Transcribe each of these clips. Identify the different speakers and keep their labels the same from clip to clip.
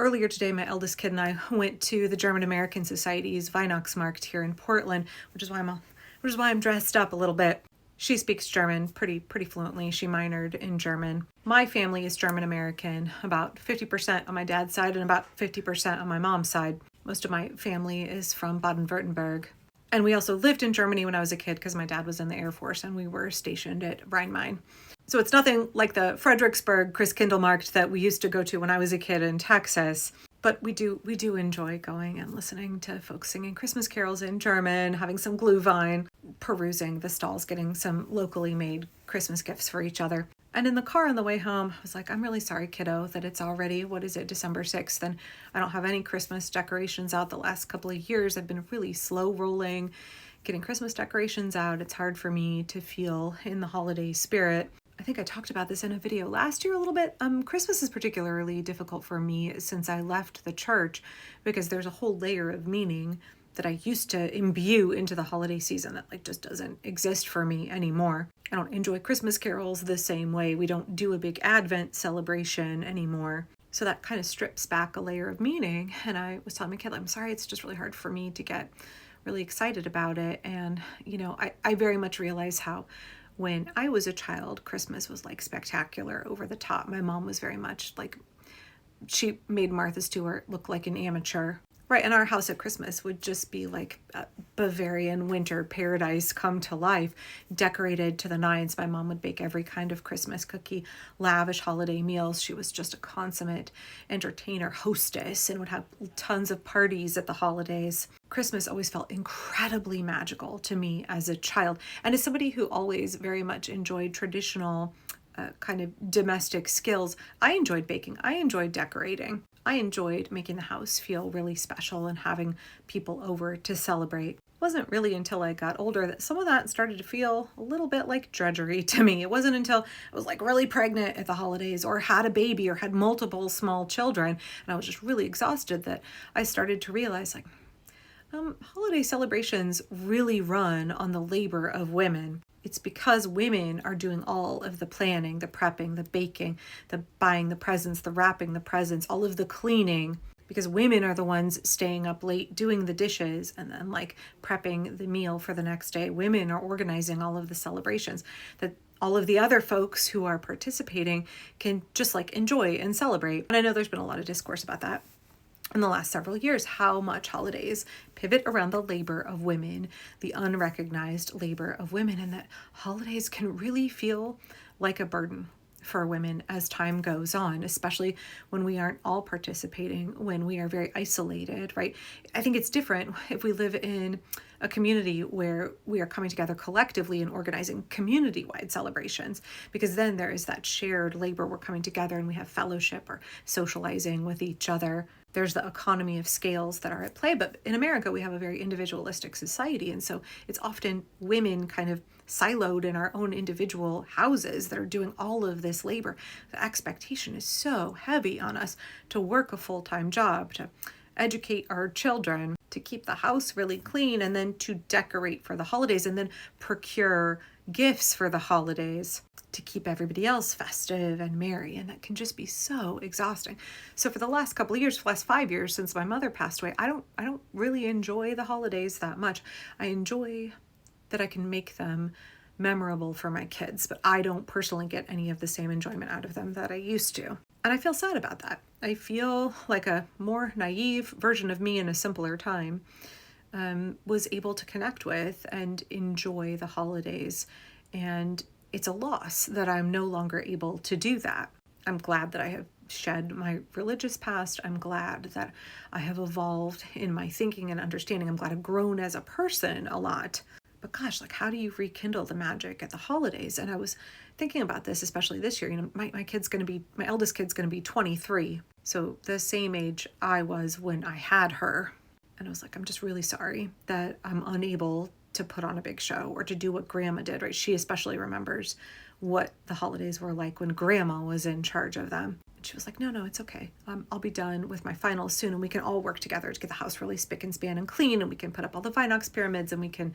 Speaker 1: Earlier today, my eldest kid and I went to the German American Society's Weihnachtsmarkt here in Portland, which is why I'm dressed up a little bit. She speaks German pretty fluently. She minored in German. My family is German American, about 50% on my dad's side and about 50% on my mom's side. Most of my family is from Baden-Württemberg. And we also lived in Germany when I was a kid because my dad was in the Air Force and we were stationed at Rhein-Main. So it's nothing like the Fredericksburg Christkindlmarkt that we used to go to when I was a kid in Texas. But we do enjoy going and listening to folks singing Christmas carols in German, having some Glühwein, perusing the stalls, getting some locally made Christmas gifts for each other. And in the car on the way home, I was like, I'm really sorry, kiddo, that it's already, December 6th, and I don't have any Christmas decorations out the last couple of years. I've been really slow rolling, getting Christmas decorations out. It's hard for me to feel in the holiday spirit. I think I talked about this in a video last year a little bit. Christmas is particularly difficult for me since I left the church because there's a whole layer of meaning that I used to imbue into the holiday season that just doesn't exist for me anymore. I don't enjoy Christmas carols the same way. We don't do a big Advent celebration anymore. So that kind of strips back a layer of meaning. And I was telling my kid, I'm sorry, it's just really hard for me to get really excited about it. And, I very much realize how when I was a child, Christmas was spectacular, over the top. My mom was very much she made Martha Stewart look like an amateur. Right, and our house at Christmas would just be like a Bavarian winter paradise come to life, decorated to the nines. My mom would bake every kind of Christmas cookie, lavish holiday meals. She was just a consummate entertainer, hostess, and would have tons of parties at the holidays. Christmas always felt incredibly magical to me as a child. And as somebody who always very much enjoyed traditional kind of domestic skills, I enjoyed baking. I enjoyed decorating. I enjoyed making the house feel really special and having people over to celebrate. It wasn't really until I got older that some of that started to feel a little bit like drudgery to me. It wasn't until I was really pregnant at the holidays or had a baby or had multiple small children and I was just really exhausted that I started to realize holiday celebrations really run on the labor of women. It's because women are doing all of the planning, the prepping, the baking, the buying the presents, the wrapping the presents, all of the cleaning, because women are the ones staying up late doing the dishes and then prepping the meal for the next day. Women are organizing all of the celebrations that all of the other folks who are participating can just enjoy and celebrate. And I know there's been a lot of discourse about that in the last several years, how much holidays pivot around the labor of women, the unrecognized labor of women, and that holidays can really feel like a burden for women as time goes on, especially when we aren't all participating, when we are very isolated, right? I think it's different if we live in a community where we are coming together collectively and organizing community-wide celebrations, because then there is that shared labor. We're coming together and we have fellowship or socializing with each other. There's the economy of scales that are at play. But in America, we have a very individualistic society. And so it's often women kind of siloed in our own individual houses that are doing all of this labor. The expectation is so heavy on us to work a full-time job, to educate our children, to keep the house really clean, and then to decorate for the holidays, and then procure gifts for the holidays to keep everybody else festive and merry. And that can just be so exhausting. So for the last couple of years, the last 5 years since my mother passed away, I don't really enjoy the holidays that much. I enjoy that I can make them memorable for my kids, but I don't personally get any of the same enjoyment out of them that I used to. And I feel sad about that. I feel like a more naive version of me in a simpler time was able to connect with and enjoy the holidays. And it's a loss that I'm no longer able to do that. I'm glad that I have shed my religious past. I'm glad that I have evolved in my thinking and understanding. I'm glad I've grown as a person a lot. But gosh, how do you rekindle the magic at the holidays? And I was thinking about this, especially this year. My eldest kid's going to be 23. So the same age I was when I had her. And I was I'm just really sorry that I'm unable to put on a big show or to do what grandma did, right? She especially remembers what the holidays were like when grandma was in charge of them. And she was no, it's okay. I'll be done with my finals soon and we can all work together to get the house really spick and span and clean, and we can put up all the Vinox pyramids and we can,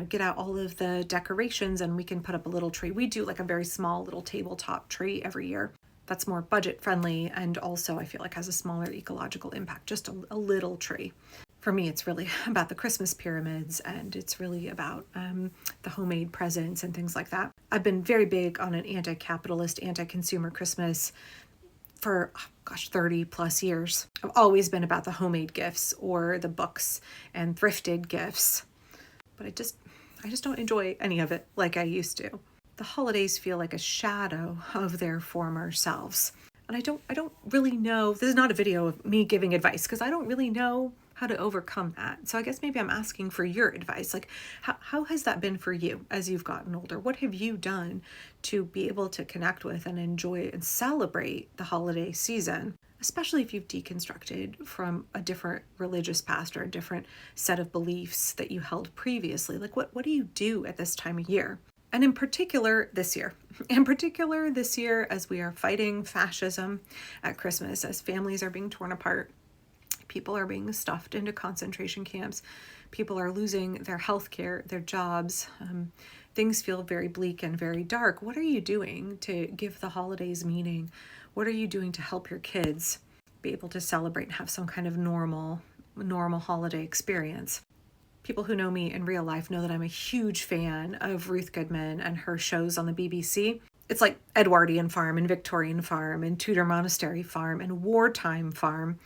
Speaker 1: get out all of the decorations and we can put up a little tree. We do a very small little tabletop tree every year. that's more budget friendly and also I feel like has a smaller ecological impact, just a little tree. For me, it's really about the Christmas pyramids and it's really about the homemade presents and things like that. I've been very big on an anti-capitalist, anti-consumer Christmas for, 30 plus years. I've always been about the homemade gifts or the books and thrifted gifts, but I just don't enjoy any of it like I used to. The holidays feel like a shadow of their former selves. And I don't really know, this is not a video of me giving advice because I don't really know how to overcome that. So I guess maybe I'm asking for your advice. Like, how has that been for you as you've gotten older? What have you done to be able to connect with and enjoy and celebrate the holiday season, especially if you've deconstructed from a different religious past or a different set of beliefs that you held previously? Like, what do you do at this time of year? And in particular this year, as we are fighting fascism at Christmas, as families are being torn apart, people are being stuffed into concentration camps, people are losing their health care, their jobs, things feel very bleak and very dark. What are you doing to give the holidays meaning? What are you doing to help your kids be able to celebrate and have some kind of normal holiday experience? People who know me in real life know that I'm a huge fan of Ruth Goodman and her shows on the BBC. It's like Edwardian Farm and Victorian Farm and Tudor Monastery Farm and Wartime Farm.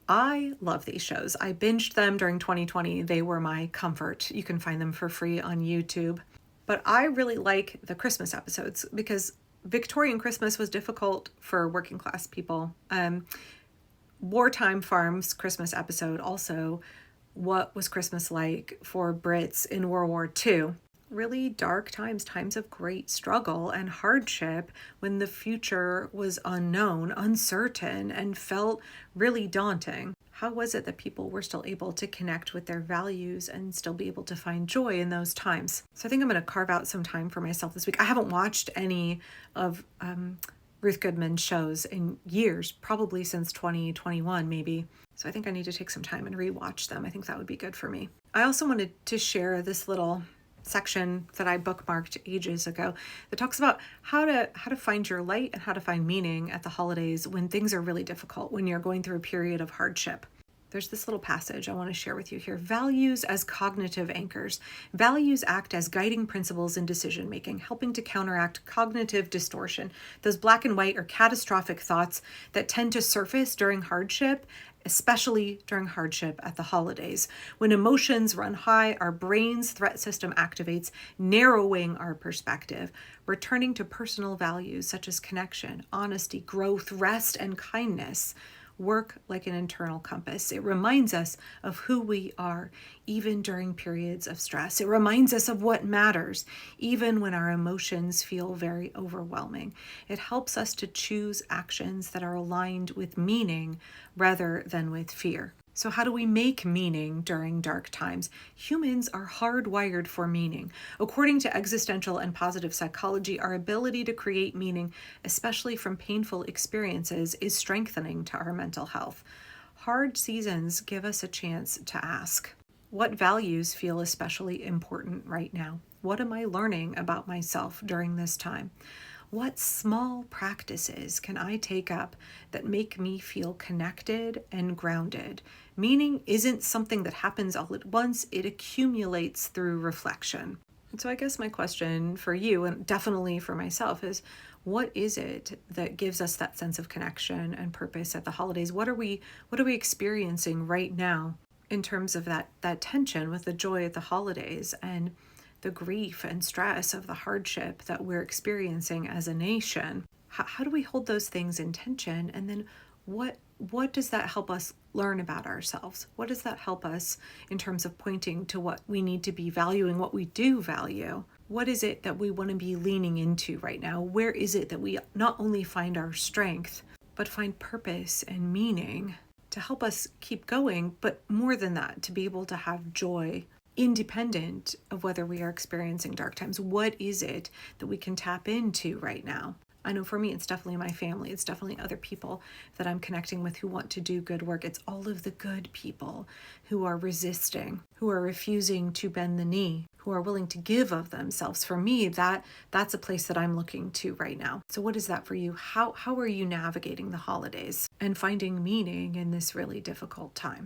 Speaker 1: I love these shows. I binged them during 2020. They were my comfort. You can find them for free on YouTube. But I really like the Christmas episodes because Victorian Christmas was difficult for working class people. Wartime Farm's Christmas episode also, what was Christmas like for Brits in World War II? Really dark times, times of great struggle and hardship when the future was unknown, uncertain, and felt really daunting. How was it that people were still able to connect with their values and still be able to find joy in those times? So I think I'm going to carve out some time for myself this week. I haven't watched any of Ruth Goodman's shows in years, probably since 2021 maybe. So I think I need to take some time and rewatch them. I think that would be good for me. I also wanted to share this little section that I bookmarked ages ago that talks about how to find your light and how to find meaning at the holidays when things are really difficult, when you're going through a period of hardship. There's this little passage I want to share with you here. Values as cognitive anchors. Values act as guiding principles in decision making, helping to counteract cognitive distortion, those black and white or catastrophic thoughts that tend to surface during hardship, especially during hardship at the holidays. When emotions run high, our brain's threat system activates, narrowing our perspective, returning to personal values such as connection, honesty, growth, rest, and kindness. Work like an internal compass. It reminds us of who we are, even during periods of stress. It reminds us of what matters, even when our emotions feel very overwhelming. It helps us to choose actions that are aligned with meaning rather than with fear. So how do we make meaning during dark times? Humans are hardwired for meaning. According to existential and positive psychology, our ability to create meaning, especially from painful experiences, is strengthening to our mental health. Hard seasons give us a chance to ask, what values feel especially important right now? What am I learning about myself during this time? What small practices can I take up that make me feel connected and grounded? Meaning isn't something that happens all at once, it accumulates through reflection. And so I guess my question for you, and definitely for myself, is what is it that gives us that sense of connection and purpose at the holidays? What are we experiencing right now in terms of that tension with the joy at the holidays and the grief and stress of the hardship that we're experiencing as a nation? How do we hold those things in tension? And then what does that help us learn about ourselves? What does that help us in terms of pointing to what we need to be valuing, what we do value? What is it that we want to be leaning into right now? Where is it that we not only find our strength, but find purpose and meaning to help us keep going, but more than that, to be able to have joy independent of whether we are experiencing dark times? What is it that we can tap into right now? I know for me, it's definitely my family. It's definitely other people that I'm connecting with who want to do good work. It's all of the good people who are resisting, who are refusing to bend the knee, who are willing to give of themselves. For me, that's a place that I'm looking to right now. So what is that for you? How are you navigating the holidays and finding meaning in this really difficult time?